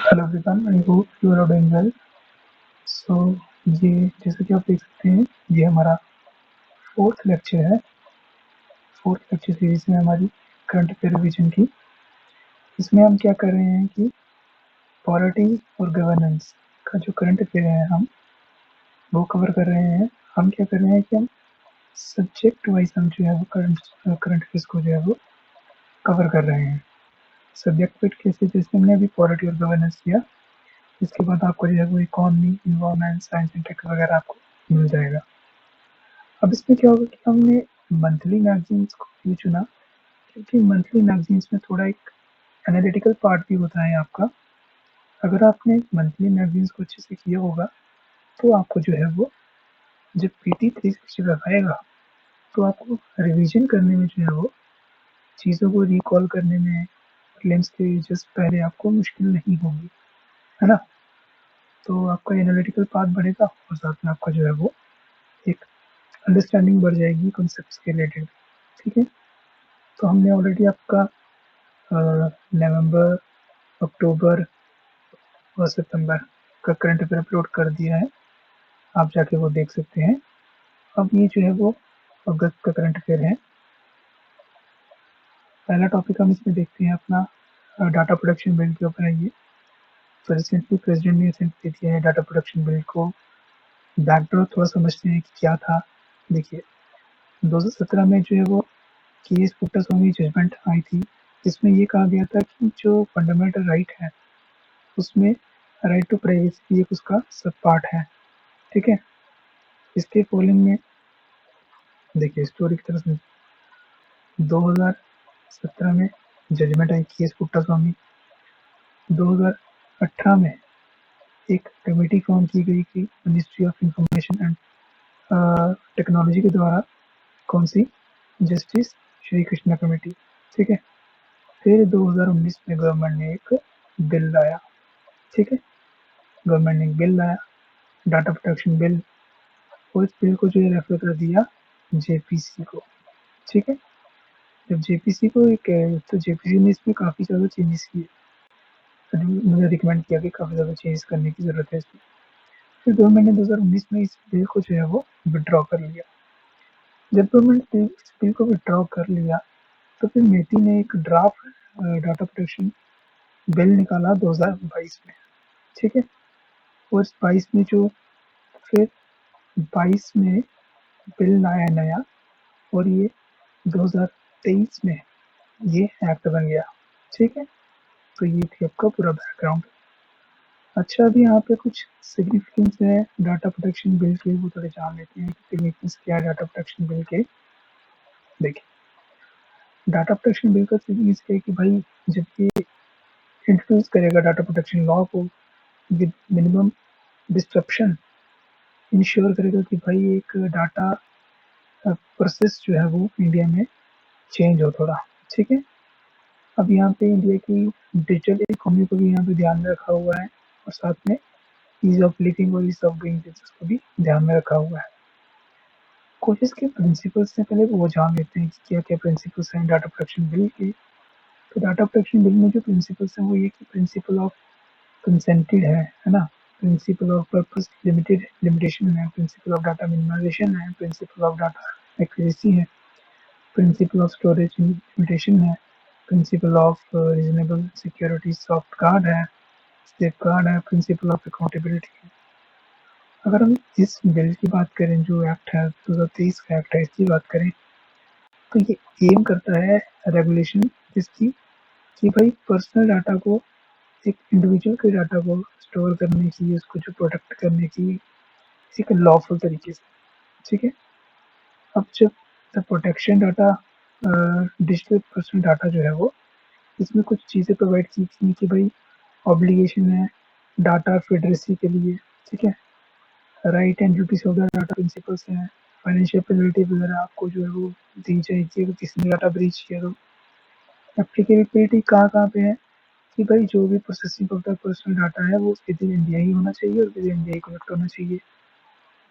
Hello everyone, I hope you are doing well. So ये जैसा कि आप देख सकते हैं, ये हमारा फोर्थ लेक्चर है। फोर्थ लेक्चर सीरीज में हमारी करंट अफेयर रिवीजन की। इसमें हम क्या कर रहे हैं कि पॉलिटी और गवर्नेंस का जो करंट अफेयर है हम वो कवर कर रहे हैं। हम क्या कर रहे हैं कि हम सब्जेक्ट वाइज हम जो है वो करंट अफेयर्स को जो है वो कवर कर रहे हैं। सब्जेक्ट वाइज कैसे, जैसे हमने अभी पॉलिटी और गवर्नेंस किया, इसके बाद आपको जो है वो economy, environment, science and tech वगैरह आपको मिल जाएगा। अब इसमें क्या होगा कि हमने मंथली मैगजीन्स को क्यों चुना, क्योंकि मंथली मैगजीन्स में थोड़ा एक एनालिटिकल पार्ट भी होता है आपका। अगर आपने मंथली मैगजीन्स को अच्छे से किया होगा तो आपको जो है वो जब पीटी 365 आएगा तो आपको रिवीजन करने में जो है वो चीज़ों को रिकॉल करने में प्रीलिम्स के जस्ट पहले आपको मुश्किल नहीं होगी, है ना। तो आपका एनालिटिकल पार्ट बढ़ेगा और साथ में आपका जो है वो एक अंडरस्टैंडिंग बढ़ जाएगी कॉन्सेप्ट्स के रिलेटेड। ठीक है, तो हमने ऑलरेडी आपका नवंबर, अक्टूबर और सितंबर का करंट अफेयर अपलोड कर दिया है, आप जाके वो देख सकते हैं। अब ये जो है वो अगस्त का करंट अफेयर है। पहला टॉपिक हम इसमें देखते हैं अपना डाटा प्रोटेक्शन बिल के ऊपर है ये। तो रिसेंटली प्रेसिडेंट ने सेंड दे दिया है डाटा प्रोटेक्शन बिल को। बैकड्रॉप थोड़ा समझते हैं कि क्या था। देखिए, 2017 में जो है वो केस पुट्टास्वामी जजमेंट आई थी, जिसमें ये कहा गया था कि जो फंडामेंटल राइट है उसमें राइट टू प्राइवेसी भी एक उसका सब पार्ट है। ठीक है, इसके फॉलोइंग में देखिए स्टोरी की तरफ से 2017 में जजमेंट आई केस पुट्टास्वामी। 2018 में एक कमेटी फॉर्म की गई थी ministry of information and technology के द्वारा। कौन सी? Justice Shri Krishna committee. ठीक है, फिर 2019 में गवर्नमेंट ने एक बिल लाया। ठीक है, गवर्नमेंट ने एक बिल लाया, डाटा प्रोटेक्शन बिल, और इस बिल को जो है रेफर कर दिया जेपीसी को। ठीक है, जब जेपीसी को एक तो जेपीसी ने इसमें काफ़ी ज़्यादा चेंजेस किए, तो मुझे रिकमेंड किया कि काफ़ी ज़्यादा चेंजेस करने की ज़रूरत है इसमें। फिर गवर्नमेंट ने 2019 में इस बिल को जो है वो विड्रॉ कर लिया। जब गवर्नमेंट ने इस बिल को विड्रॉ कर लिया तो फिर मेटी ने एक ड्राफ्ट डाटा प्रोटेक्शन बिल निकाला 2022 में। ठीक है, और इस 22 में जो फिर 22 में बिल लाया नया, और ये 2023 में ये एक्ट बन गया। ठीक है, तो ये थी आपका पूरा बैकग्राउंड। अच्छा, अभी यहाँ पे कुछ सिग्निफिकेंस है डाटा प्रोटेक्शन बिल के, वो थोड़े जान लेते हैं कि सिग्निफिकेंस क्या है डाटा प्रोटेक्शन बिल के। देखिए, डाटा प्रोटेक्शन बिल का सिग्निफिकेंस क्या है कि भाई जब ये इंट्रोड्यूस करेगा डाटा प्रोटेक्शन लॉ को विद मिनिमम डिस्ट्रप्शन, इंश्योर करेगा कि भाई एक डाटा प्रोसेस जो है वो इंडिया में चेंज हो थोड़ा। ठीक है, अब यहाँ पे इंडिया की डिजिटल इकोनॉमी को भी यहाँ पे ध्यान में रखा हुआ है, और साथ में ईज ऑफ लिविंग और ईज ऑफ डूइंग बिजनेस को भी ध्यान में रखा हुआ है। कुछ इसके प्रिंसिपल्स से पहले वो जान लेते हैं कि क्या क्या प्रिंसिपल्स हैं डाटा प्रोटेक्शन बिल के। तो डाटा प्रोटेक्शन बिल में जो प्रिंसिपल्स हैं वो ये कि प्रिंसिपल ऑफ कंसेंटेड है ना। Principle of purpose limited limitation है, प्रिंसिपल ऑफ डाटा मिनिमाइजेशन है, प्रिंसिपल ऑफ डाटा एक्यूरेसी है, प्रिंसिपल ऑफ स्टोरेज लिमिटेशन है, principle of reasonable security soft guard है, सेफ गार्ड है, प्रिंसिपल ऑफ अकाउंटेबिलिटी है। अगर हम इस बिल की बात करें, जो एक्ट है 2023 का एक्ट है, इसकी बात करें तो ये एम करता है रेगुलेशन इसकी कि भाई पर्सनल डाटा को, एक इंडिविजुअल के डाटा को स्टोर करने की, उसको जो प्रोटेक्ट करने की एक लॉफुल तरीके से। ठीक है, अब जब the protection data digital personal data जो है वो, इसमें कुछ चीज़ें प्रोवाइड की थी कि भाई ऑब्लिगेशन है डाटा फेडरेसी के लिए। ठीक है, right and duties of the data principles हैं, फाइनेंशियल पेनल्टी वगैरह आपको जो है वो दी जाएगी अगर किसी ने डाटा ब्रीच किया तो। एप्लीकेबिलिटी कहाँ कहाँ पे है कि भाई जो भी processing of the personal data है वो विद इन इंडिया ही होना चाहिए और with in India he collect होना चाहिए,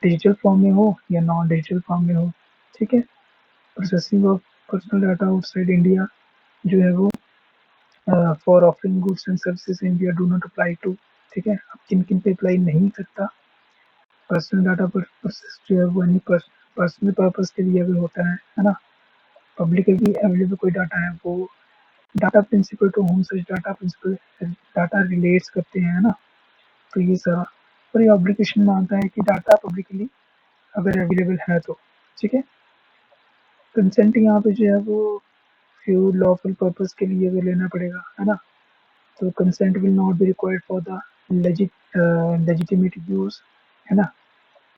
डिजिटल फॉर्म में हो या नॉन डिजिटल फॉर्म में हो। ठीक है, processing of personal data outside India जो है वो for offering goods and services in India do not apply to, ठीक है। अब किन किन पे अप्लाई नहीं करता, पर्सनल डाटा पर प्रोसेस जो है वो एनी पर्सनल पर्पज के लिए अगर होता है ना, पब्लिकली अवेलेबल कोई डाटा है वो, data principal to whom such data principal data relates करते हैं, है ना। तो ये सारा, और ये ऑब्लिगेशन मानता है कि डाटा पब्लिकली अगर अवेलेबल है तो, ठीक है। कंसेंट यहाँ पे जो है वो फ्यू लॉफुल पर्पस के लिए अगर लेना पड़ेगा, है ना, तो consent will not be required for the legitimate use, है ना।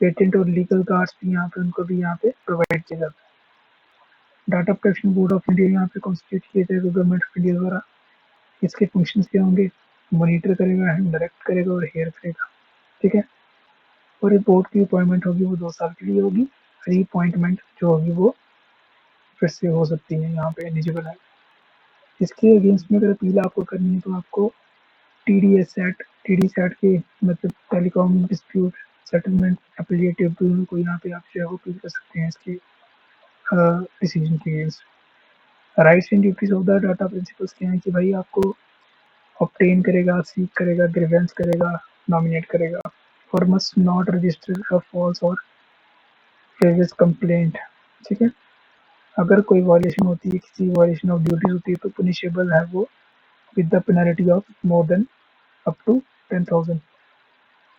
पेटेंट और लीगल गार्ड्स भी यहाँ पे उनको भी यहाँ पे प्रोवाइड किया जाता है। Data protection board of India यहाँ पे कॉन्स्टिट्यूट किया जाएगा गवर्नमेंट ऑफ इंडिया द्वारा। इसके फंक्शंस क्या होंगे, मॉनिटर करेगा, डायरेक्ट करेगा और हेयर करेगा, ठीक है। और इस बोर्ड की अपॉइंटमेंट होगी वो 2 साल के लिए होगी, रीअपॉइंटमेंट जो होगी वो फिर से हो सकती है, यहाँ पे एलिजिबल है। इसके अगेंस्ट में अगर अपील आपको करनी है तो आपको TDS एक्ट, TD एक्ट के मतलब टेलीकॉम डिस्प्यूट सेटलमेंट अपीलेटिव ट्रिब्यूनल को यहाँ पे आप जो है वो अपील कर सकते हैं इसके डिसीजन के against. Rights and duties of the data principles क्या है कि भाई आपको ऑब्टेन करेगा, सीक करेगा, ग्रीवेंस करेगा, नॉमिनेट करेगा, और must not register a false or previous complaint, ठीक है। अगर कोई वायलेशन होती है, किसी वायलेशन ऑफ ड्यूटीज होती है तो पुनिशेबल है वो with the penalty of more than up to 10,000।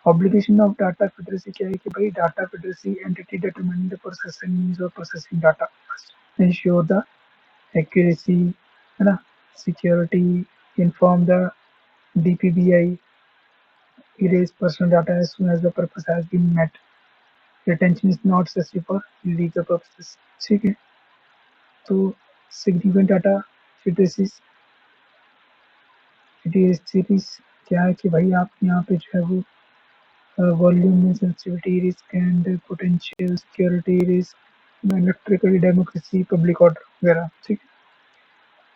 Obligation of data fiduciary क्या है कि भाई data fiduciary entity determining the processing means और processing data ensure the accuracy, है ना, security, inform the DPBI, erase personal data as soon as the purpose has been met, retention is not necessary for legal purposes, ठीक है। तो significant data फिटरेसीज, series क्या है कि भाई आप यहाँ पे जो है वो वॉल्यूम में sensitivity risk and potential security risk, electrical democracy, public order वगैरह, ठीक है।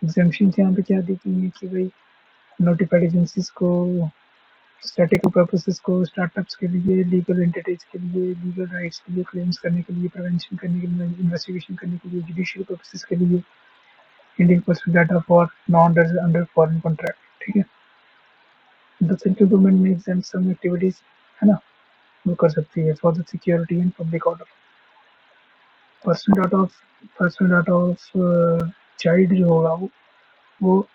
एग्जाम्पशन यहाँ पे क्या दी गई है कि भाई नोटिफाइड एजेंसीज को, स्टैटिकल पर्पसेस को, स्टार्टअप्स के लिए, लीगल एंटिटीज के लिए, लीगल राइट्स के लिए, क्लेम्स करने के लिए, प्रिवेंशन करने के लिए, इन्वेस्टिगेशन करने के लिए, जुडिशियल पर्पसेस के लिए, Indian personal data for non under foreign contract, ठीक है। द सेंट्रल गवर्नमेंट में एग्जाम सम एक्टिविटीज, है ना, वो कर सकती है for the security and public order. Personal data of child जो होगा वो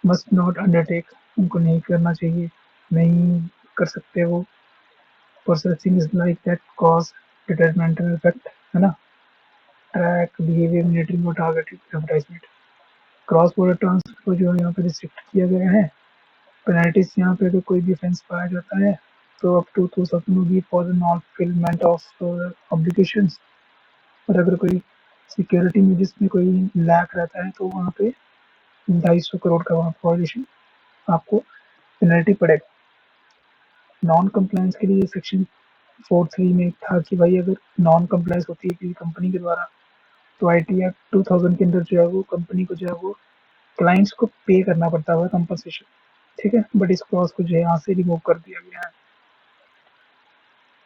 मस्ट नॉट अंडरटेक, उनको नहीं करना चाहिए, नहीं कर सकते वो। Processing is like that cause detrimental effect, है ना, ट्रैक बिहेवियर मॉनिटरिंग और targeted advertisement. Cross border transfer को जो है यहाँ पे रिस्ट्रिक्ट किया गया है। पेनल्टीज यहाँ पे अगर कोई भी ऑफेंस पाया जाता है तो अप टू 2,000 होगी for the non fulfilment of obligations. और अगर कोई सिक्योरिटी में जिसमें कोई लैक रहता है तो वहाँ पे 250 करोड़ का वहाँ वायलेशन आपको पेनल्टी पड़ेगा। नॉन कंप्लायंस के लिए सेक्शन 4(3) में था कि भाई अगर नॉन कंप्लायंस होती है किसी कंपनी के द्वारा तो IT एक्ट 2000 के अंदर जो है वो कंपनी को जो है वो क्लाइंट्स को पे करना पड़ता है कंपनसेशन, ठीक है। बट इस क्लॉज को जो है यहाँ से रिमूव कर दिया गया है।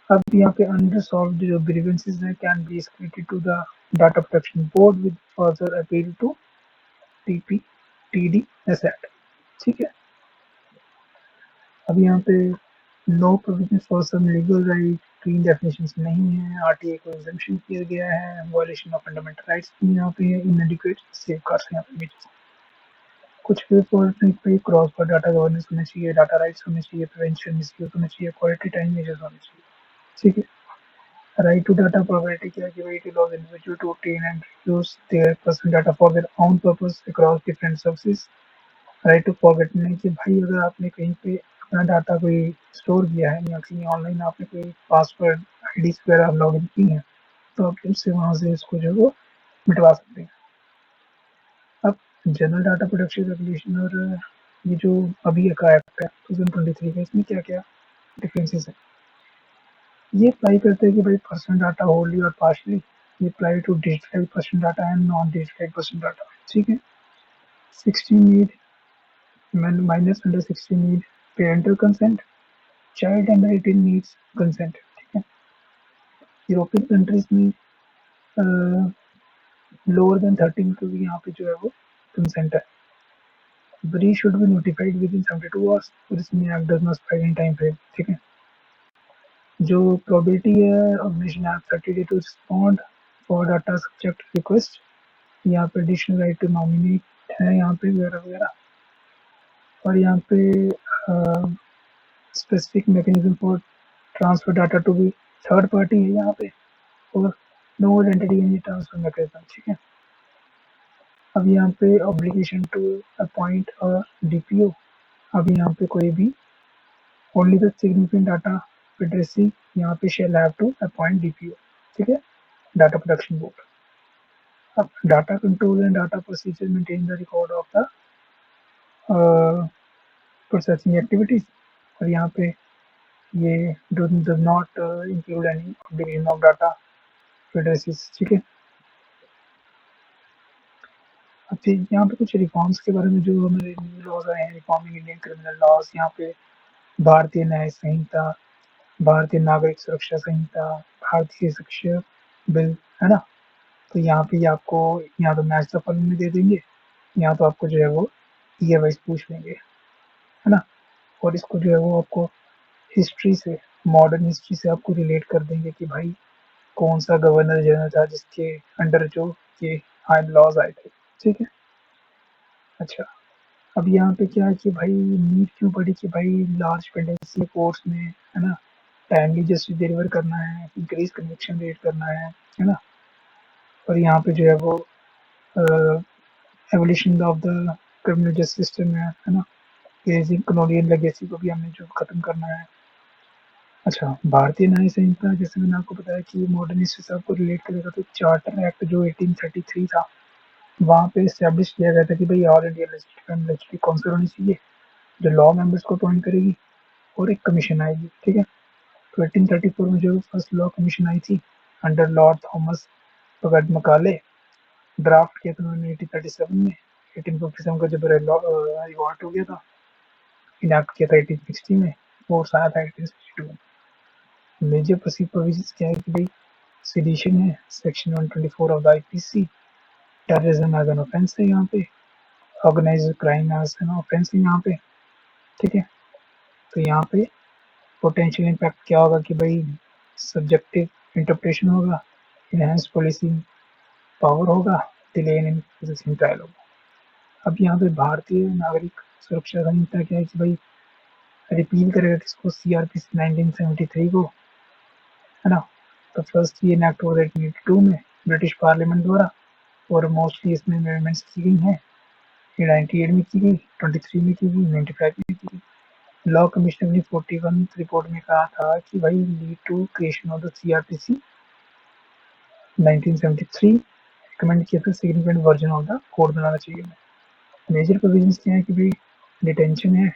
अब यहाँ पे अनरिजॉल्व्ड जो ग्रीवेंसेस हैं can be escalated to the data protection board with further appeal to TDS act, ठीक है। अब यहाँ पे no provision for some legal right, clean definitions नहीं है, RTA को एग्जम्पशन किया गया है, वायलेशन ऑफ फंडामेंटल राइट्स भी यहाँ पे है, इनएडिक्वेट सेफगार्ड्स यहाँ पे मेजर्स। कुछ भी इम्पोर्टेंट पे क्रॉस पर डाटा गवर्नेंस होना चाहिए, डाटा राइट्स होने चाहिए, प्रिवेंशन मिसयूज होना चाहिए, क्वालिटी टाइम मेजर्स होने चाहिए, ठीक है। राइट टू डाटा प्रोपर्टी क्या है कि भाई it allows individual to obtain and use their personal data for their own purpose across different services. Right to forget नहीं कि भाई अगर आपने कहीं पे अपना डाटा कोई स्टोर किया है या कहीं ऑनलाइन आपने कोई पासवर्ड IDs वगैरह लॉग इन की है तो आप उससे वहाँ से इसको जो है वो मिटवा सकते हैं। अब जनरल डाटा प्रोटेक्शन रेगुलेशन और ये जो अभी का एक्ट है 2023 का, इसमें क्या क्या डिफरेंसेस है। ये अप्लाई करते हैं कि भाई personal data Holi or partially, ये apply to digital personal data and non digital personal data, ठीक है। 16 need minors under 16 need parental consent, child under 18 needs consent, ठीक है। यूरोपियन कंट्रीज में लोअर देन 13 को भी यहाँ पे जो है वो कंसेंट है। Breach should be notified within 72 hours और इसमें act does not specify in time frame, ठीक है। जो प्रोबेबिलिटी है organisation have 30 day to respond for data subject request. यहाँ पे एडिशनल राइट टू नॉमिनेट है यहाँ पे वगैरह वगैरह, और यहाँ पे specific mechanism for transfer data to be third party है यहाँ पे, और no identity in transfer mechanism, ठीक है। अब यहाँ पे obligation to appoint a DPO, अब यहाँ पे कोई भी only the significant data literacy यहाँ पे shall have to appoint DPO, ठीक है, डाटा प्रोटेक्शन बोर्ड। अब data control and data procedure maintain the record of the processing activities, और यहाँ पे ये does not include any obligation of data literacy, ठीक है। अब यहाँ पे कुछ रिफॉर्म्स के बारे में जो हमारे न्यू लॉज आए हैं, रिफॉर्मिंग इंडियन क्रिमिनल लॉज, यहाँ पे भारतीय न्याय संहिता, भारतीय नागरिक सुरक्षा संहिता, भारतीय शिक्षा बिल, है ना। तो यहाँ पे आपको यहाँ तो मैच द फॉलोइंग में दे देंगे, यहाँ तो आपको जो है वो ईयर वाइज पूछ लेंगे, है ना। और इसको जो है वो आपको हिस्ट्री से, मॉडर्न हिस्ट्री से आपको रिलेट कर देंगे कि भाई कौन सा गवर्नर जनरल था जिसके अंडर जो ये लॉज आए थे, ठीक है। अच्छा, अब यहाँ पे क्या है कि भाई नीड क्यों पड़ी कि भाई लार्ज पेंडेंसी कोर्स में, है ना, टाइमली जस्टिस डिलीवर करना है, इंक्रीज कन्विक्शन रेट करना है ना। और यहाँ पे जो है वो evolution of the criminal justice system है ना, ये कॉलोनियल लेगेसी को भी हमने जो खत्म करना है। अच्छा, भारतीय न्याय संहिता जैसे मैंने आपको बताया कि मॉडर्न हिस्ट्री से आपको रिलेट करेगा, तो चार्टर एक्ट जो 1833 था, वहाँ पे इस्टेब्लिश किया गया था कि भाई ऑल इंडिया लेजिस्लेटिव काउंसिल होनी चाहिए जो लॉ मेंबर्स को अपॉइंट करेगी, और एक कमीशन आएगी, ठीक है। तो 1834 में जो फर्स्ट लॉ कमीशन आई थी under Lord Thomas पगड Macaulay, draft किया था उन्होंने 1837 में। 1857 का जब रिवॉल्ट हो गया था, इनैक्ट किया था 1860 में, और आया था 1862 में। मेजर प्रोविजंस क्या है कि भाई सेडिशन है, section 124 of the IPC, terrorism as an offence है यहाँ पे, organised crime as an offence है यहाँ पे, ठीक है। तो यहाँ पे पोटेंशियल इम्पैक्ट क्या होगा कि भाई सब्जेक्टिव इंटरप्रिटेशन होगा, इनहेंस पुलिसिंग पावर होगा, डिले इन प्रोसेसिंग ट्रायल होगा। अब यहाँ पे भारतीय नागरिक सुरक्षा संहिता क्या है कि भाई रिपील करेगा किसको, सीआरपीसी 1973 को, है ना। तो फर्स्ट ये इनैक्ट हुआ 1882 में ब्रिटिश पार्लियामेंट द्वारा, और मोस्टली इसमें अमेंडमेंट्स की गई हैं। ये 98 में की गई, 23 में की गई, 95 में की गई। लॉ कमीशन ने 41 रिपोर्ट में कहा था कि भाई lead to creation of the CrPC 1973 recommend किया था significant version of the code बनाना चाहिए। मेजर प्रोविजंस क्या है कि भाई डिटेंशन है,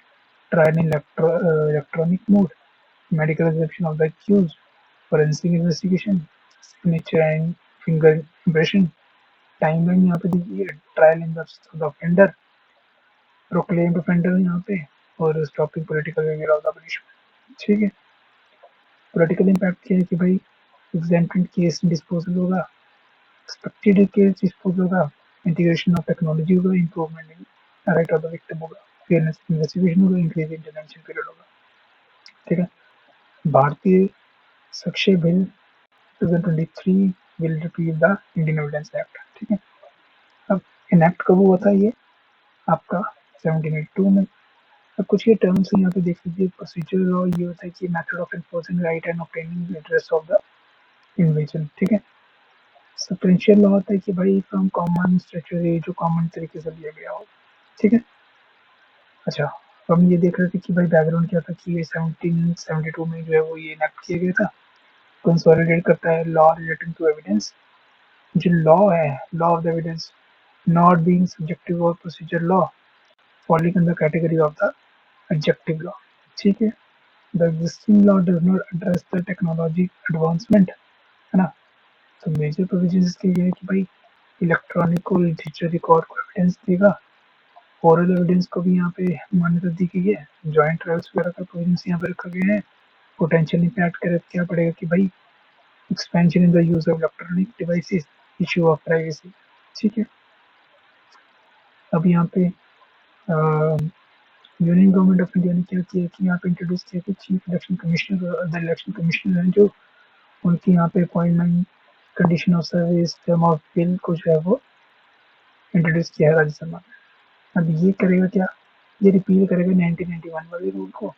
trial in electronic mode, medical reception of the accused, forensic investigation, signature and finger impression, timeline यहाँ पे दी है, trial in the offender, proclaimed offender यहाँ पे, और स्टॉपिंग पॉलिटिकल वगैरह ऑफ द पनिशमेंट, ठीक है। पॉलिटिकल इम्पैक्ट क्या है कि भाई एग्जेम्प्टेड केस डिस्पोजल होगा, एक्सपेक्टेड केस डिस्पोजल होगा, इंटीग्रेशन ऑफ टेक्नोलॉजी होगा, improvement in right of the victim होगा, फेयरनेस इन्वेस्टिगेशन होगा, इंक्रीज इंटरवेंशन पीरियड होगा, ठीक है। भारतीय साक्ष्य bill 2023 will repeal the Indian evidence act, ठीक है। अब इनएक्ट कब हुआ था ये आपका 1782 में। अब कुछ ये टर्म्स यहाँ पे देख लीजिए, प्रोसीजर लॉ ये होता है कि method of enforcing right and obtaining interest of the individual, ठीक है। सब्सटेंशियल लॉ होता है कि भाई फ्रॉम कॉमन स्टैट्यूटरी जो कॉमन तरीके से लिया गया हो, ठीक है। अच्छा, तो हम ये देख रहे थे कि भाई बैकग्राउंड क्या था कि ये 1772 में जो है वो ये इनैक्ट किया गया था, कंसोलिडेट करता है लॉ रिलेटिंग टू एविडेंस। जो लॉ है, law of the evidence not being subjective और procedure law falling in the category of the objective law, ठीक है। The existing law does not address the technology advancement, है ना। तो major provision इसके ये है कि भाई इलेक्ट्रॉनिक और डिजिटल रिकॉर्ड को एविडेंस देगा, ओरल एविडेंस को भी यहाँ पे मान्यता दी गई है, जॉइंट ट्रायल्स वगैरह का प्रोविजंस यहाँ पे रखा गया है। पोटेंशियल इम्पैक्ट करे क्या पड़ेगा कि भाई expansion in the use of electronic devices, issue of privacy, ठीक है। अब यहाँ पे यूनियन गवर्नमेंट ऑफ इंडिया ने क्या किया कि यहाँ पे इंट्रोड्यूस किया कि चीफ इलेक्शन कमिश्नर और अदर इलेक्शन कमिश्नर हैं जो उनकी यहाँ पे appointment, condition of service, term of bill को जो है वो इंट्रोड्यूस किया है राज्यसभा में। अब ये करेगा क्या, ये रिपील करेगा 1991 वाले रूल को,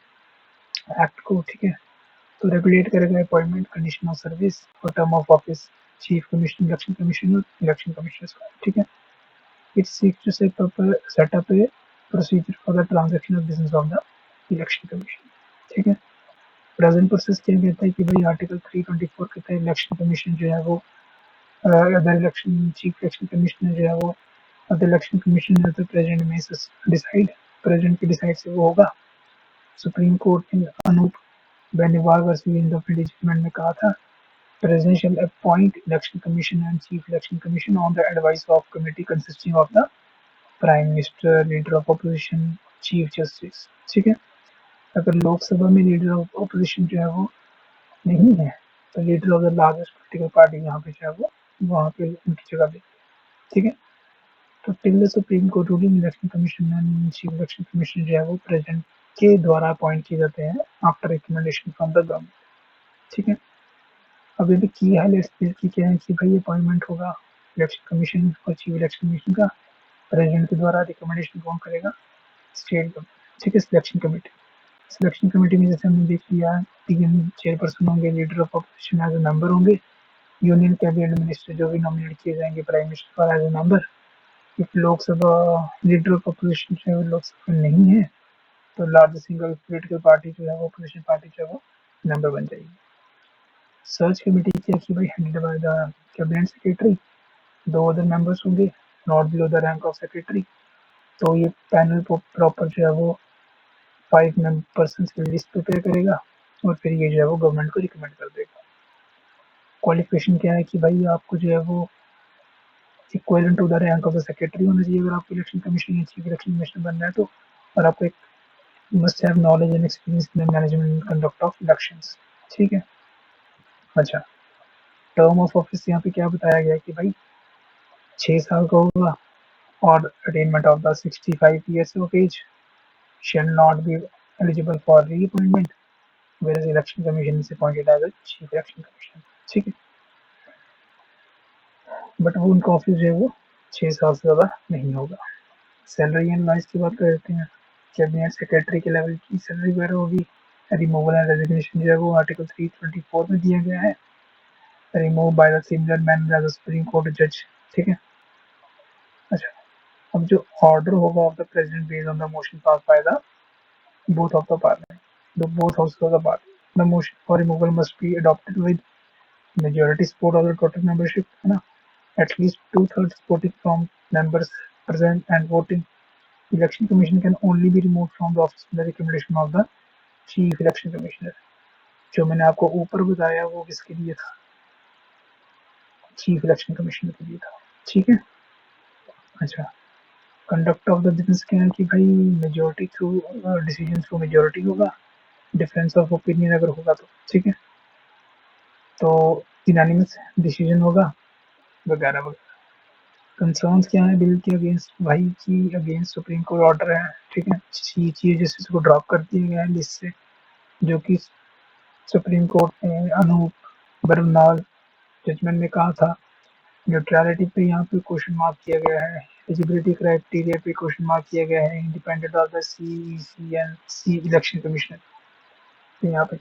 एक्ट को, ठीक है। तो रेगुलेट करेगा अपॉइंटमेंट, कंडीशन ऑफ सर्विस और term of office chief commissioner, election commissioner, election commissioners का, ठीक है। It seeks to set up a procedure for the transaction of business of the election commission, ठीक है। प्रेजेंट प्रोसेस क्या कहता है कि भाई आर्टिकल 324 कहता है इलेक्शन कमीशन जो है वो other election chief election commissioner जो है वो अदर इलेक्शन कमिश्नर तो प्रेजेंट में डिसाइड, प्रेजेंट के डिसाइड से वो होगा। सुप्रीम कोर्ट ने Anoop Beniwal versus India of India judgement में कहा था President shall appoint election commission and chief election commission on the advice of committee consisting of the prime minister, leader of opposition, chief justice, ठीक है। अगर लोकसभा में leader of opposition जो है वो नहीं है तो leader of the largest political party यहाँ पे जो है वो वहाँ पे उनकी जगह ले, ठीक है। तो till the supreme court ruling election commission and chief election commission जो है वो प्रेसिडेंट के द्वारा अपॉइंट किए जाते हैं after recommendation from the government, ठीक है। अभी भी की हाईलाइट की क्या है कि भाई अपॉइंटमेंट होगा इलेक्शन कमीशन और चीफ इलेक्शन कमीशन का, प्रेसिडेंट के द्वारा रिकमेंडेशन कौन करेगा, स्टेट गवर्नमेंट, ठीक है। सिलेक्शन कमेटी, सिलेक्शन कमेटी में जैसे हमने देख लिया तीन चेयरपर्सन होंगे, leader of opposition as a member होंगे, यूनियन कैबिनेट मिनिस्टर जो भी नॉमिनेट किए जाएंगे प्राइम मिनिस्टर और as a member. If Lok Sabha leader of opposition जो है लोकसभा नहीं है तो लार्जेस्ट सिंगल पोलिटिकल पार्टी जो है वो अपोजिशन पार्टी जो है वो मेंबर बन जाएगी। सर्च कमेटी क्या की भाई headed by the cabinet secretary, दो अदर मेंबर्स होंगे not below the rank of secretary. तो ये पैनल प्रॉपर जो है वो 5 पर्सन की लिस्ट प्रिपेयर करेगा और फिर ये जो है वो गवर्नमेंट को रिकमेंड कर देगा। क्वालिफिकेशन क्या है कि भाई आपको जो है वो equivalent to the rank of the secretary होना चाहिए अगर आपको इलेक्शन कमीशन या चीफ इलेक्शन कमिश्नर बनना है तो, और आपको एक must have knowledge and experience in the management and conduct of elections, ठीक है। अच्छा, टर्म ऑफ ऑफिस यहाँ पे क्या बताया गया कि भाई 6 साल का होगा और attainment of the 65 years of age shall not be eligible for reappointment, whereas election commission is appointed as a chief election commissioner, ठीक है। बट वो उनका ऑफिस जो है वो 6 साल से ज़्यादा नहीं होगा। सैलरी एंड लाइस की बात कर लेते हैं। कैबिनेट सेक्रेटरी के लेवल की सैलरी वगैरह होगी। रिमूवल एंड रेजिग्नेशन जो है वो आर्टिकल 324 में दिया गया है, remove by the similar manner as supreme court जज, ठीक है। अच्छा, अब जो ऑर्डर होगा of the president based on the motion pass by the both of the parliament, the both houses of the parliament. The motion for removal must be adopted with majority support of the total membership, है ना, at least 2/3 voting from members present and voting. Election commission can only be removed from the office on the recommendation of the chief election commissioner. जो मैंने आपको ऊपर बताया वो किसके लिए था, चीफ इलेक्शन कमिश्नर के लिए था, ठीक है। अच्छा, कंडक्ट ऑफ द बिजनेस क्या है कि भाई majority through decision through majority होगा, डिफरेंस ऑफ ओपिनियन अगर होगा तो, ठीक है, तो यूनानिमस डिसीजन होगा वगैरह वगैरह। कंसर्न्स क्या है बिल के अगेंस्ट, भाई की अगेंस्ट सुप्रीम कोर्ट ऑर्डर है, ठीक है। चीफ जस्टिस को ड्रॉप कर दिया गया है लिस्ट से, जो कि सुप्रीम कोर्ट ने अनूप बरनाल जजमेंट में कहा था। न्यूट्रलिटी पे यहाँ पे क्वेश्चन मार्क किया गया है, एलिजिबिलिटी क्राइटेरिया पे क्वेश्चन मार्क किया गया है, independent of the C and C election commissioner तो यहाँ पे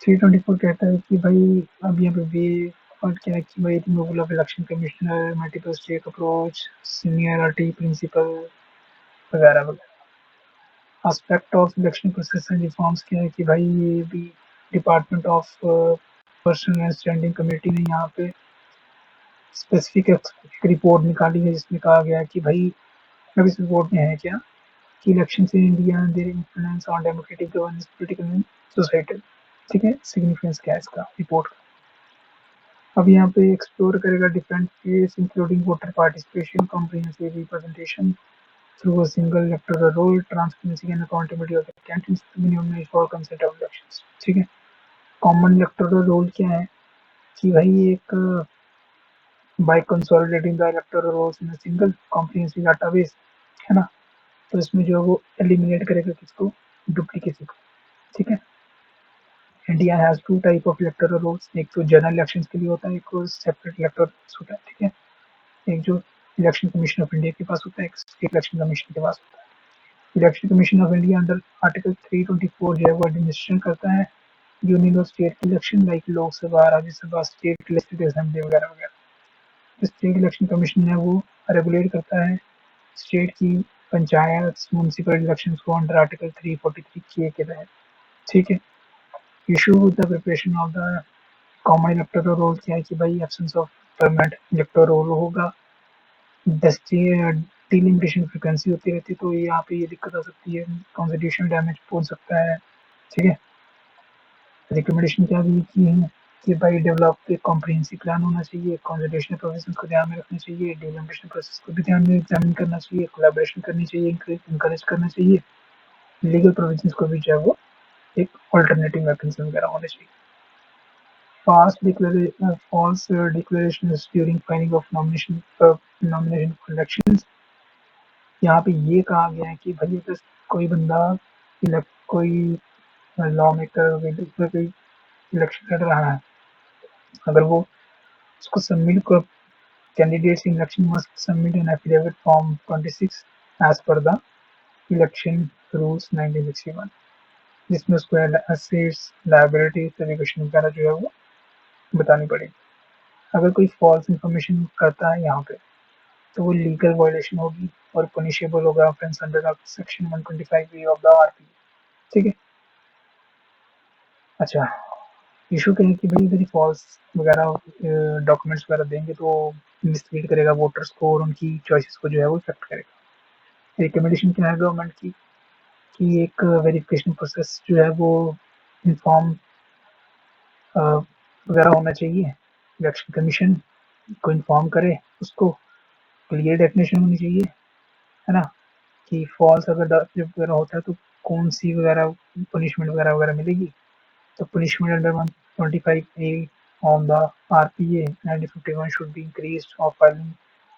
324 कहता है कि भाई अब यहाँ पे वे और क्या है कि भाई removal of election commissioner, multiple stake approach, seniority principle वगैरह वगैरह। Aspect of election process and reforms क्या है कि भाई ये भी department of personnel and standing committee ने यहाँ पे स्पेसिफिक एक रिपोर्ट निकाली है जिसमें कहा गया है कि भाई अब इस रिपोर्ट में है क्या कि election in India their influence on democratic governance political and societal, ठीक है। सिग्निफिकेंस क्या है इसका रिपोर्ट का। अब यहाँ पे एक्सप्लोर करेगा different face including voter participation, comprehensive representation through a single electoral roll, transparency and accountability of the candidates, minimum for consent of elections, ठीक है। कॉमन इलेक्टोरल रोल क्या है कि भाई एक by consolidating the electoral rolls in a single comprehensive database, है ना, तो इसमें जो है वो एलिमिनेट करेगा किसको, डुप्लीकेसी को, ठीक है। India has 2 type of electoral rolls, एक तो जनरल इलेक्शंस के लिए होता है, एक और सेपरेट इलेक्टोरल रोल्स होता है, ठीक है। एक जो इलेक्शन कमीशन ऑफ इंडिया के पास होता है, एक स्टेट इलेक्शन कमीशन के पास होता है। Election commission of India under article 324 जो है वो एडमिनिस्ट्रेशन करता है यूनियन और स्टेट की election, like Lok Sabha, Rajya Sabha, state legislative assembly वगैरह वगैरह। स्टेट इलेक्शन कमीशन है वो रेगुलेट करता है स्टेट की पंचायत म्यूनसिपल इलेक्शन को अंडर आर्टिकल 343 के तहत, ठीक है। Issue with the preparation of the common electoral roll क्या है कि भाई absence of permanent electoral roll होगा, डिलिमिटेशन फ्रीक्वेंसी होती रहती है, तो यहाँ पे ये दिक्कत आ सकती है, कॉन्स्टिट्यूशन डैमेज पहुंच सकता है, ठीक है। रिकमेंडेशन क्या दी की है कि भाई डेवलप एक कॉम्प्रिहेंसिव प्लान होना चाहिए, कॉन्स्टिट्यूशनल प्रोविजंस को ध्यान में रखना चाहिए, डिलिमिटेशन प्रोसेस को भी ध्यान में एग्जामिन करना चाहिए, कोलैबोरेशन करनी चाहिए, इंकरेज करना चाहिए, लीगल प्रोविजंस को भी जो है वो एक अल्टरनेटिव मैकेनिज्म वगैरह होने चाहिए। false declarations during filing of nomination for elections। यहाँ पे ये कहा गया है कि भाई अगर कोई बंदा कोई लॉ मेकर कोई इलेक्शन लड़ रहा है, अगर वो उसको सबमिट कर candidates in election must submit an affidavit form 26 as per the election rules 1961, जिसमें उसको assets liability certification वगैरह जो है वो बतानी पड़ेगी। अगर कोई फॉल्स इंफॉर्मेशन करता है यहाँ पे तो वो लीगल वायलेशन होगी और पनिशेबल होगा offence under section 125 of the RP, ठीक है। अच्छा, इशू क्या है कि भाई यदि फॉल्स वगैरह डॉक्यूमेंट्स वगैरह देंगे तो मिसलीड करेगा वोटर्स को और उनकी चॉइसेस को जो है वो इफेक्ट करेगा। रिकमेंडेशन क्या है गवर्नमेंट की कि एक वेरिफिकेशन प्रोसेस जो है वो इन्फॉर्म वगैरह होना चाहिए, इलेक्शन कमीशन को इन्फॉर्म करे, उसको क्लियर डेफिनेशन होनी चाहिए, है ना, कि फॉल्स अगर जब वगैरह होता है तो कौन सी वगैरह पनिशमेंट वगैरह वगैरह मिलेगी। तो punishment under 125A on the RPA 1951 should be increased of filing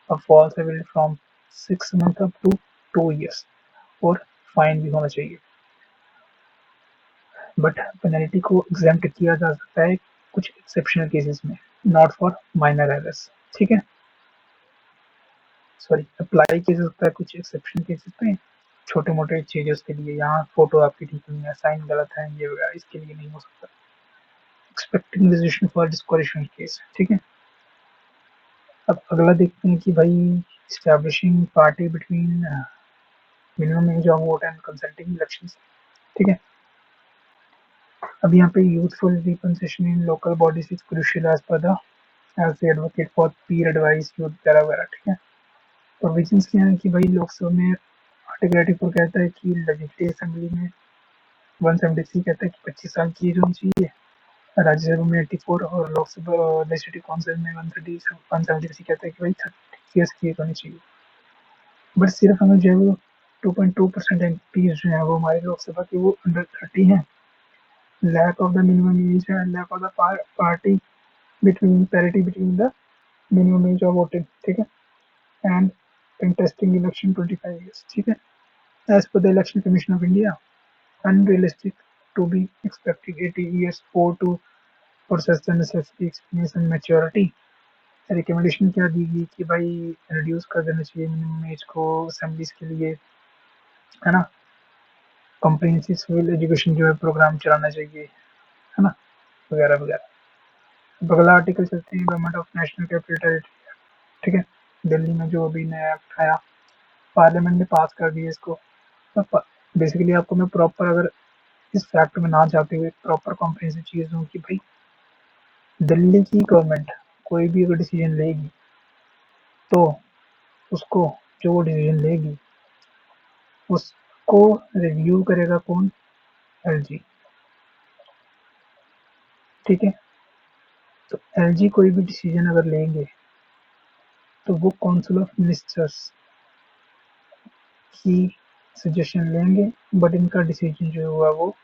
a false affidavit from 6 months up to 2 years और फाइन भी होना चाहिए। बट पेनल्टी को एग्जेम्प्ट किया जा सकता है कुछ एक्सेप्शनल केसेस में, नॉट फॉर माइनर एरर्स, ठीक है। सॉरी, अप्लाई किया जा सकता है कुछ एक्सेप्शनल केसेस में, छोटे मोटे चेंजेस के लिए, यहाँ फोटो आपकी ठीक नहीं है, साइन गलत है, ये वगैरह, इसके लिए नहीं हो सकता। Expecting resolution for disqualification case, ठीक है। अब अगला देखते हैं कि भाई establishing party between minimum age of vote and consulting elections, ठीक है। अब यहाँ पे youthful representation in local bodies is crucial as per the age the advocate for peer advice youth वगैरह वगैरह, ठीक है। प्रोविजंस क्या है कि भाई लोकसभा में आर्टिकल 84 कहता है कि लेजिस्लेटिव असेंबली में 173 कहता है कि 25 साल की एज होनी चाहिए, राज्यसभा में 84 और लोकसभा लेजिस्लेटिव काउंसिल में 173 कहता है कि भाई 30 ईयर्स की एज होनी चाहिए। बट सिर्फ हमें जो है वो 2.2% एमपी जो है वो हमारे लोकसभा के वो अंडर 30 हैं। Lack of the minimum age है, lack of the party between parity between the minimum age of voting, ठीक है, एंड कंटेस्टिंग इलेक्शन 25 ईयर्स, ठीक है। As per the election commission of India unrealistic to be expected 80 years for to process the necessary experience and maturity. Recommendation क्या दी गई कि भाई reduce कर देना चाहिए मिनिमम एज को असेंबलीज के लिए, है ना, कॉम्प्रिहेंसिव सिविल एजुकेशन जो है प्रोग्राम चलाना चाहिए, है ना, वगैरह वगैरह। अगला आर्टिकल चलते हैं government of national capital territory, ठीक है। दिल्ली में जो अभी नया एक्ट आया, पार्लियामेंट ने पास कर दिया इसको। तो बेसिकली आपको मैं प्रॉपर अगर इस फैक्ट में ना जाते हुए प्रॉपर कॉम्प्रिहेंसिव चीज़ दूँ कि भाई दिल्ली की गवर्नमेंट कोई भी अगर डिसीजन लेगी तो उसको जो वो डिसीजन लेगी उसको रिव्यू करेगा कौन, एलजी, ठीक है। तो एलजी कोई भी डिसीजन अगर लेंगे तो वो काउंसिल ऑफ मिनिस्टर्स की सजेशन लेंगे, बट इनका डिसीजन जो होगा वो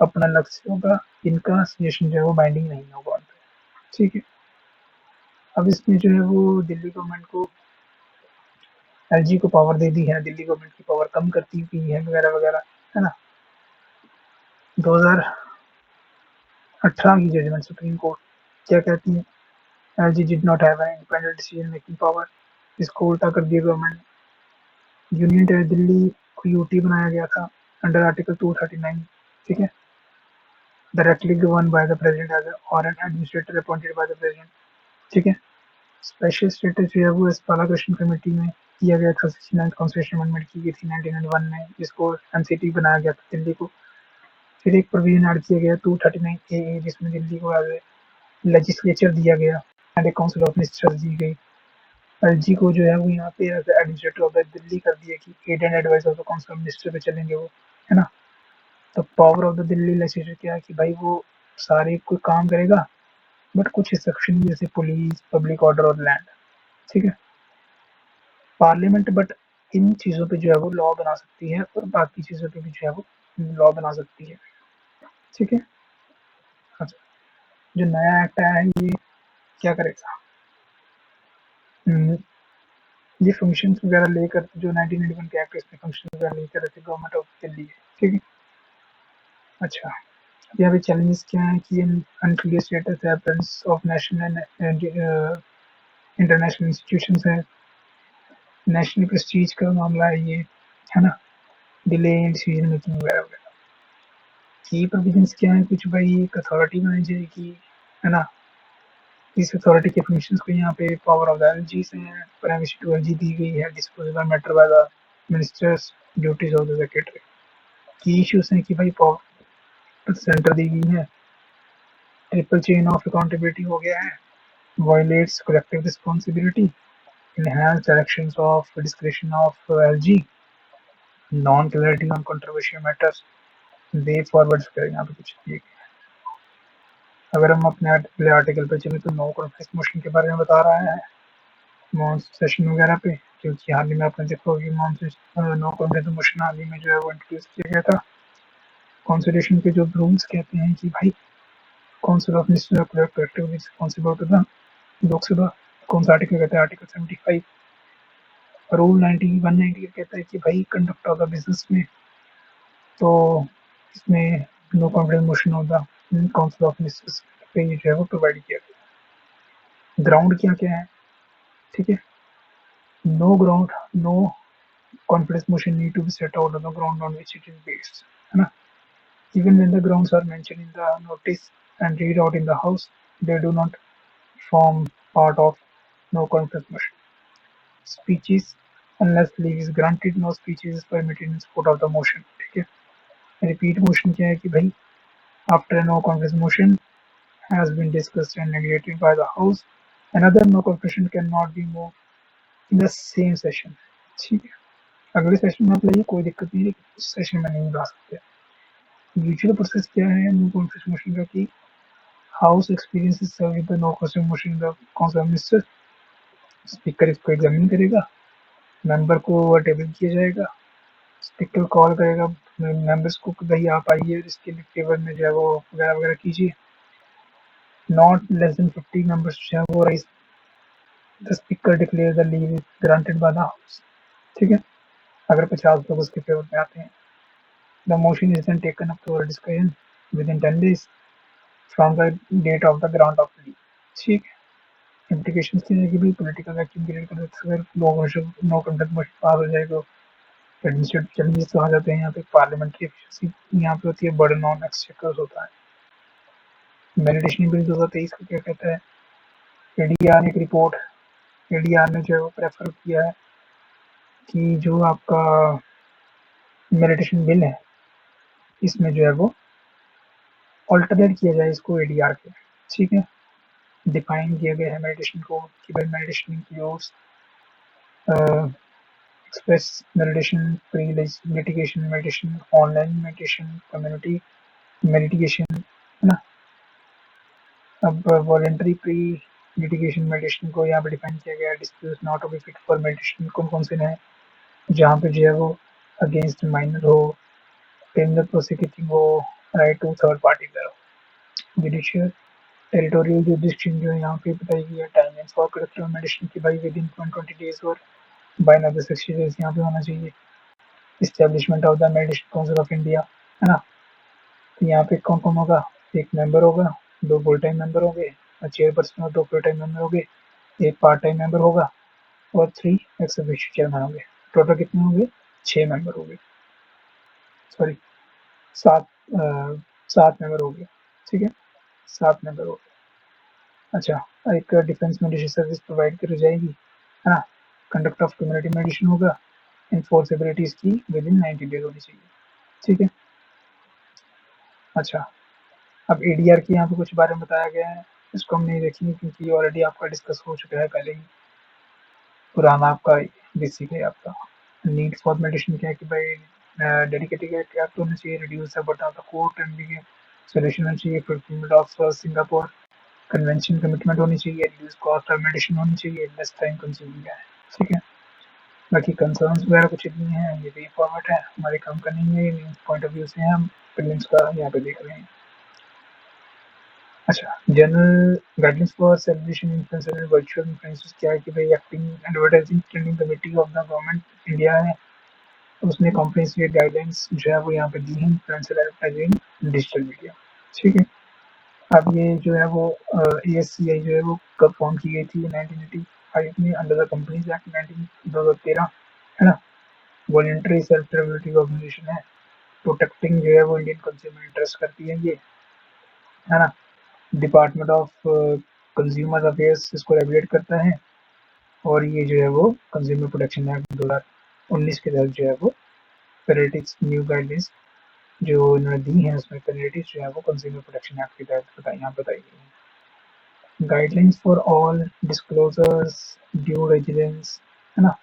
अपना अलग से होगा, इनका सजेशन जो है वो बाइंडिंग नहीं होगा उन पे, ठीक है। अब इसमें जो है वो दिल्ली गवर्नमेंट को एलजी को पावर दे दी है, दिल्ली गवर्नमेंट की पावर कम करती हुई है वगैरह वगैरह, है ना। 2018 की जजमेंट सुप्रीम कोर्ट क्या कहती है, LG did not have an independent decision making power, इसको उल्टा कर दिया गवर्नमेंट ने। यूनियन टेरिटरी दिल्ली को यूटी बनाया गया था अंडर आर्टिकल 239, ठीक है, directly govern by the president as और an administrator appointed by the president, ठीक है। स्पेशल स्टेटस जो है वो इस बालाकृष्ण कमेटी में किया गया था, 69 कॉन्स्टिट्यूशन अमेंडमेंट की गई थी 1991 में, जिसको एनसीटी बनाया गया था दिल्ली को। फिर एक प्रोविजन ऐड किया गया 239 ए, जिसमें दिल्ली को एज लेजिस्लेचर दिया गया and a council of ministers दी गई। एलजी को जो है वो यहाँ पे as administrator of the Delhi कर दिया कि aid and advice of the council of minister पे चलेंगे वो, है ना। तो power of the Delhi legislature क्या है कि भाई वो सारे कोई काम करेगा, बट कुछ एक्सेप्शन जैसे पुलिस, पब्लिक ऑर्डर और लैंड, ठीक है। पार्लियामेंट बट इन चीज़ों पे जो है वो लॉ बना सकती है और बाकी चीज़ों पे भी जो है वो लॉ बना सकती है, ठीक है। अच्छा, जो नया एक्ट आया है ये क्या करेगा, ये फंक्शंस वगैरह लेकर, जो 1991 के एक्ट इसमें फंक्शन वगैरह लेकर रखे गवर्नमेंट ऑफ दिल्ली है, ठीक है। अच्छा, यहाँ पे चैलेंजेस क्या है कि अनक्लियर स्टेटस है, absence of national and international institutions है, नेशनल प्रेस्टीज का मामला है ये, है ना, डिले इन डिसीजन मेकिंग वगैरह वगैरह। की प्रोविजंस क्या है, कुछ भाई एक अथॉरिटी बनाई जाएगी, है ना। इस अथॉरिटी के फंक्शंस को यहाँ पे पावर ऑफ द एलजी से प्राइमेसी टू एलजी दी गई है, disposable matter by the ministers, duties of the secretary. की इश्यूज हैं कि भाई पावर सेंटर दी गई है, ट्रिपल चेन ऑफ अकाउंटेबिलिटी हो गया है, violets collective responsibility, enhanced directions of discretion of LG, non-clarity on controversial matters, way forward करें यहाँ पे कुछ दिए गए। अगर हम अपने अगले आर्टिकल पे चले तो नो कॉन्फ्लिक्ट मोशन के बारे में बता रहा है मॉन्स सेशन वगैरह पे, क्योंकि हाल ही में आपने देखा होगी नो कॉन्फ्लिक्ट मोशन हाल ही में जो है वो इंट्रोड्यूस किया गया था। कॉन्स्टिट्यूशन के जो रूल्स कहते हैं कि भाई council of minister collectively responsible to the Lok Sabha, कौन सा आर्टिकल कहता है, आर्टिकल 75। रूल 190 कहता है कि भाई कंडक्ट ऑफ द बिजनेस में, तो इसमें नो कॉन्फिडेंस मोशन होगा काउंसिल ऑफ मिनिस्टर्स पे जो है वो प्रोवाइड किया गया। ग्राउंड क्या क्या है, ठीक है, no ground, no confidence motion need to be set out on the ground on which it is based, है ना। Even when the grounds are mentioned in the notice and read out in the house, they do not form part of no confidence motion. Speeches unless leave is granted, no speeches is permitted in support of the motion, ठीक है। Repeat motion क्या है कि भाई after no confidence motion has been discussed and negated by the House, another no confidence cannot be moved in the same session, ठीक है। अगले session में आप लाइए, कोई दिक्कत नहीं है, उस सेशन में नहीं ला सकते। यूजुअल प्रोसेस क्या है नो कॉन्फिडेंस मोशन का कि house experience serve with the no confidence motion the council minister, speaker इसको एग्जामिन करेगा, मेंबर को टेबल किया जाएगा, स्पीकर कॉल करेगा मेंबर्स को कि भाई आप आइए इसके फेवर में जो है वो वगैरह वगैरह कीजिए। नॉट लेस देन 50 मेंबर्स जो है वो rise the speaker declare the leave is granted by the house, ठीक है। अगर 50 लोग उसके फेवर में आते हैं, the motion is then taken up for discussion within 10 days from the date of the grant of leave, ठीक है। इम्प्लीकेशन की है कि भाई पॉलिटिकल वैक्यूम क्रिएट कर देते हैं, अगर लोगों से नो कंडक्ट मोशन पास हो जाएगा, एडमिनिस्ट्रेटिव चैलेंजेस तो आ जाते हैं यहाँ पे, पार्लियामेंट्री एफिशिएंसी यहाँ पे होती है, बर्डन ऑन एक्सचेकर्स होता है। मेडिटेशन बिल 2023 को क्या कहता है, एडीआर एक रिपोर्ट, एडीआर ने जो है वो प्रेफर किया है कि जो आपका मेडिटेशन बिल है इसमें जो है वो ऑल्टरनेट किया जाए इसको एडीआर के, ठीक है। डिफाइन किया गया है मेडिटेशन को कि भाई meditation includes express meditation, pre litigation meditation, online meditation, community meditation, है ना। अब वॉलेंटरी प्री लिटिगेशन मेडिटेशन को यहाँ पे डिफाइन किया गया है, dispute not to be fit for meditation कौन कौन से हैं, जहाँ पे जो है वो अगेंस्ट माइनर हो, क्रिमिनल प्रोसिक्यूटिंग हो, राइट टू थर्ड पार्टी करो, जुडिशियल टेरिटोरियल जुरिडिक्शन जो है यहाँ पे बताई गई है, टाइमिंग्स फॉर कलेक्टिव मेडिटेशन की भाई विद इन 120 days और बाय अदर सेक्शंस यहाँ पे होना चाहिए। Establishment of the medicine council of India, है ना। तो यहाँ पे कौन कौन होगा, एक मेंबर होगा, दो फुल टाइम मेंबर होंगे, और चेयरपर्सन और दो फुल टाइम मेंबर होंगे, एक पार्ट टाइम मेंबर होगा और 3 एक्स ऑफिशियो चेयरमैन होंगे। टोटल कितने होंगे, 6 मेंबर होंगे, सॉरी 7 7 मेंबर होंगे, ठीक है, 7 मेंबर होंगे। अच्छा, एक डिफेंस मेडिसिन सर्विस प्रोवाइड करी जाएगी, है ना। कंडक्ट ऑफ कम्युनिटी मेडिसिन होगा, इन्फोर्सेबिलिटी इसकी विद इन 90 डेज होनी चाहिए, ठीक है। अच्छा, अब एडीआर के यहाँ पे कुछ बारे में बताया गया है, इसको हम नहीं देखेंगे क्योंकि ये ऑलरेडी आपका डिस्कस हो चुका है पहले ही, पुराना आपका बेसिक है आपका। नीड फॉर मेडिसिन क्या है कि भाई डेडिकेटेड एक्ट होना चाहिए, reduce the burden of the court and solution होना चाहिए, fulfilment of Singapore convention commitment होनी चाहिए, रिड्यूस कॉस्ट ऑफ मेडिसिन होनी चाहिए, लेस टाइम कंज्यूमिंग है, ठीक है। बाकी कंसर्न्स वगैरह कुछ नहीं है, ये वे फॉर्मेट है, हमारे काम का नहीं है, ये पॉइंट ऑफ व्यू से हम प्रीलिम्स का यहाँ पे देख रहे हैं। अच्छा, general guidelines for celebration influencer and virtual influencers क्या है कि भाई acting advertising standing committee of the government India है, तो उसने कंपनीज के गाइडलाइंस जो है वो यहाँ पे दी है इन्फ्लुएंसर एडवर्टाइजिंग डिजिटल मीडिया, ठीक है। अब ये जो है वो ASCI जो है वो कब फॉर्म की गई थी, 1985 में अंडर द कंपनीज एक्ट 2013, है ना। वॉलंटरी सेल्फ रेगुलेटरी ऑर्गेनाइजेशन है, प्रोटेक्टिंग जो है वो इंडियन कंज्यूमर इंटरेस्ट करती है ये, है ना। डिपार्टमेंट ऑफ कंज्यूमर अफेयर्स इसको रेगुलेट करता है, और ये जो है वो कंज्यूमर प्रोटेक्शन एक्ट 2019 के तहत जो है वो पेरेटिक्स न्यू गाइडलाइंस जो इन्होंने दी हैं, उसमें पेनल्टीज जो है वो कंज्यूमर प्रोटेक्शन एक्ट के तहत बताई गई हैं। Guidelines for all disclosures due residence, है ना।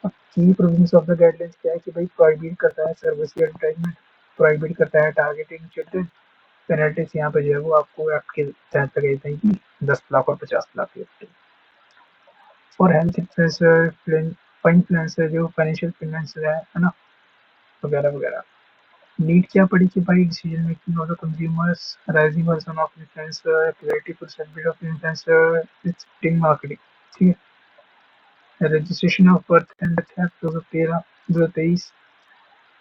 अब की प्रोविजंस ऑफ द गाइडलाइंस क्या है कि भाई प्रोहिबिट करता है सर्विस एडवर्टाइजमेंट, प्रोहिबिट करता है टारगेटिंग चिल्ड्रन, पेनल्टीज यहाँ पे जो है वो आपको एक्ट के तहत लगाई जाएगी 10 लाख और 50 लाख की। फॉर हेल्थ इन्फ्लुएंसर इन्फ्लुएंसर जो फाइनेंशियल इन्फ्लुएंसर है ना, वगैरह वगैरह। नीड क्या पड़ी कि भाई decision making of the consumers, rising version of influencer, clarity perception of influencer, टिंग मार्केटिंग, ठीक है। Registration of birth and death act 2013 2023,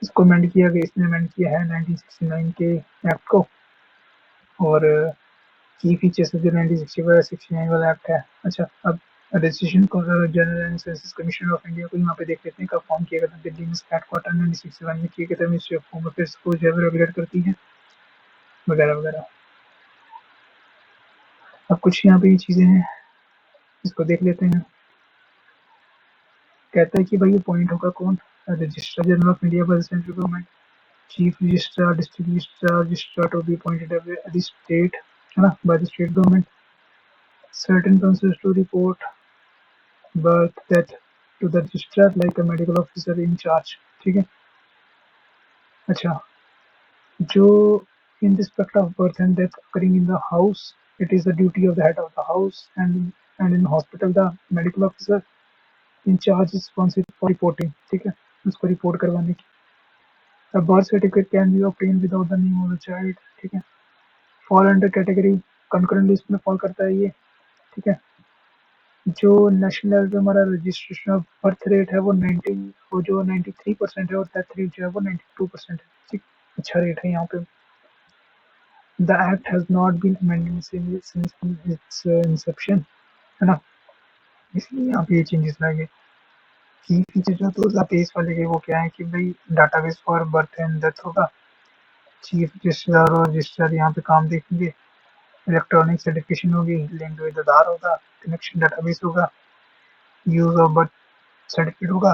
इसको अमेंड किया गया, इसने अमेंड किया है 1969 के एक्ट को, और की फीचर्स जो 1965 69 वाला एक्ट है। अच्छा, अब registration general and census commission of India को यहाँ पे देख लेते हैं कब फॉर्म किया गया था। दिल्ली में इसका हेडक्वार्टर 1961 में किया गया था, मिनिस्ट्री ऑफ होम अफेयर्स को जो है रेगुलेट करती है, वगैरह वगैरह। अब कुछ यहाँ पे ये चीज़ें हैं, इसको देख लेते हैं। कहता है कि भाई ये पॉइंट होगा कौन, registrar general of India by the central government, chief registrar, district registrar, registrar to be appointed by the state, है ना, by the state government. Certain concerns to report birth death to the registrar like a medical officer in charge, ठीक है। अच्छा, जो in respect of birth and death occurring in the house, it is the duty of the head of the house, and in hospital the medical officer in charge is responsible for reporting, ठीक है, उसको report करवाने की। A birth certificate can be obtained without the name of the child, ठीक है। Fall under category concurrent list में fall करता है ये, ठीक है। जो नेशनल लेवल पे हमारा रजिस्ट्रेशन ऑफ बर्थ रेट है वो 90, वो जो 93% है, और डेथ रेट जो है वो 92% है, ठीक, अच्छा रेट है यहाँ पे। The act has not been amended since its inception, है ना, इसलिए यहाँ पे ये चेंजेस लाए गए। की फीचर जो 2023 वाले के वो क्या है कि भाई database for birth and death होगा, चीफ रजिस्ट्रार और रजिस्ट्रार यहाँ पे काम देखेंगे, इलेक्ट्रॉनिक सर्टिफिकेशन होगी, लिंक विद आधार होगा, कनेक्शन डाटाबेस होगा, यूज ऑफ बर्थ सर्टिफिकेट होगा,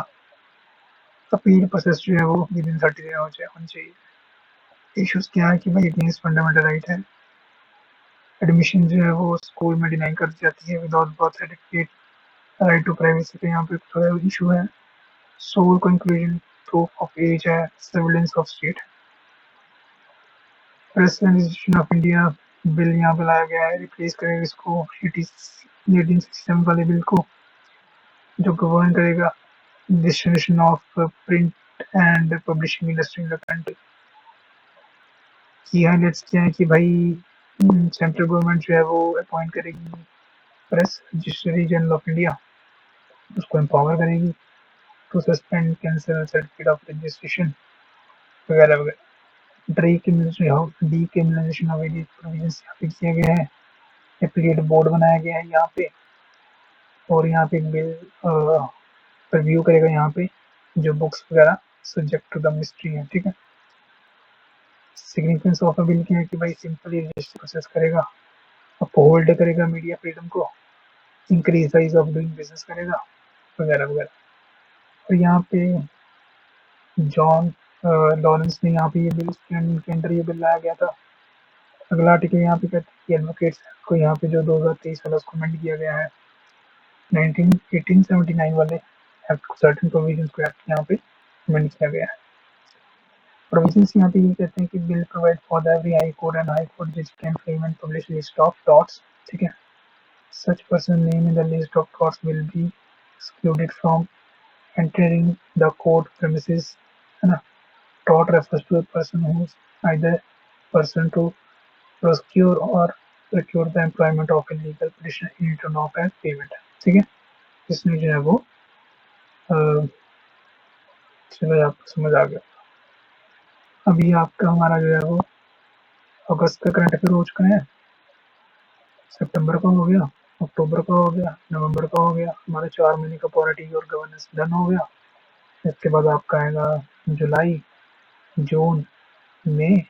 अपील प्रोसेस जो है वो विद इन 30 दिन होनी चाहिए। इश्यूज क्या है कि भाई अगेंस्ट फंडामेंटल राइट है, एडमिशन जो है वो स्कूल में डिनाई कर दी जाती है without birth certificate, right to privacy पे यहाँ पे थोड़ा इशू है, sole conclusion proof of age है, surveillance of state, press administration of India bill यहाँ पे लाया गया है, रिप्लेस करेगा इसको 1867 वाले बिल को, जो गवर्न करेगा distribution of print and publishing industry in the country. की हाईलाइट्स क्या है कि भाई सेंट्रल गवर्नमेंट जो है वो अपॉइंट करेगी press registry general of India, उसको एम्पावर करेगी to suspend cancel certificate of registration वगैरह वगैरह। डीक्रिमिनलाइजेशन ऑफ एलियन प्रोविजंस यहाँ पे किया गया है। एप्लीकेट बोर्ड बनाया गया है यहाँ पे, और यहाँ पे बिल रिव्यू करेगा यहाँ पे जो बुक्स वगैरह सब्जेक्ट टू द मिनिस्ट्री है, ठीक है। सिग्निफिकेंस ऑफ बिल क्या है कि भाई सिंपली रजिस्टर प्रोसेस करेगा, अपहोल्ड करेगा मीडिया फ्रीडम को, increase the ease of doing business करेगा वगैरह वगैरह। तो यहाँ पे जॉन लॉरेंस ने यहाँ पे ये बिल के अंदर ये बिल लाया गया था। अगला आर्टिकल यहाँ पे कहते हैं कि एडवोकेट्स को यहाँ पे जो 2023 वाला उसको अमेंड किया गया है 1879 वाले एक्ट को, सर्टेन प्रोविजंस को एक्ट यहाँ पे अमेंड किया गया है। प्रोविजंस यहाँ पे ये कहते हैं कि bill provide for the every high court and high court जज can frame and publish list of torts, ठीक है। Such person name in the list of torts will be excluded from entering the court premises, है ना। Tort refers to a person who is either person to procure और procure the employment of a legal petitioner in return of a payment, ठीक है। इसमें जो है वो चलो आपको समझ आ गया। अभी आपका हमारा जो है वो अगस्त का करंट अफेयर हो चुका है, सितंबर का हो गया, अक्टूबर का हो गया, नवंबर का हो गया, हमारे 4 महीने का पॉलिटी और गवर्नेंस डन हो गया। इसके बाद आपका आएगा जुलाई, जून, मई,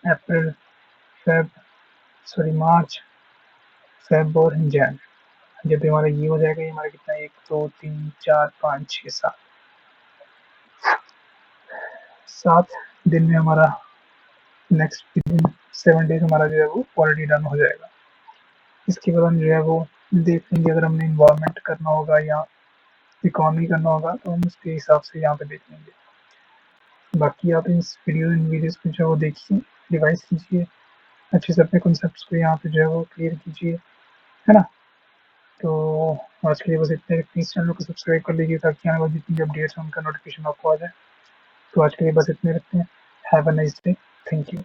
अप्रैल, फेब, सॉरी मार्च, फेब और जैन। जब हमारा ये हो जाएगा, ये हमारा कितना 1 2 3 4 5 6 7 दिन में हमारा नेक्स्ट विदिन 7 डेज हमारा जो है वो पॉलिटी डन हो जाएगा। इसके बाद हम जो है वो देख लेंगे, अगर हमने इन्वायरमेंट करना होगा या इकोनॉमी करना होगा तो हम उसके हिसाब से यहाँ पे देख लेंगे। बाकी आप इन वीडियोज़ को जो है वो देखिए, रिवाइज कीजिए, अच्छे से अपने कॉन्सेप्ट्स को यहाँ पे जो है वो क्लियर कीजिए, है ना। तो आज के लिए बस इतने, प्लीज़ चैनल को सब्सक्राइब कर लीजिए ताकि आने वाली जितनी भी अपडेट्स हैं उनका नोटिफिकेशन आपको आ जाए। तो आज के लिए बस इतने रखते हैं। Have a nice day, thank you.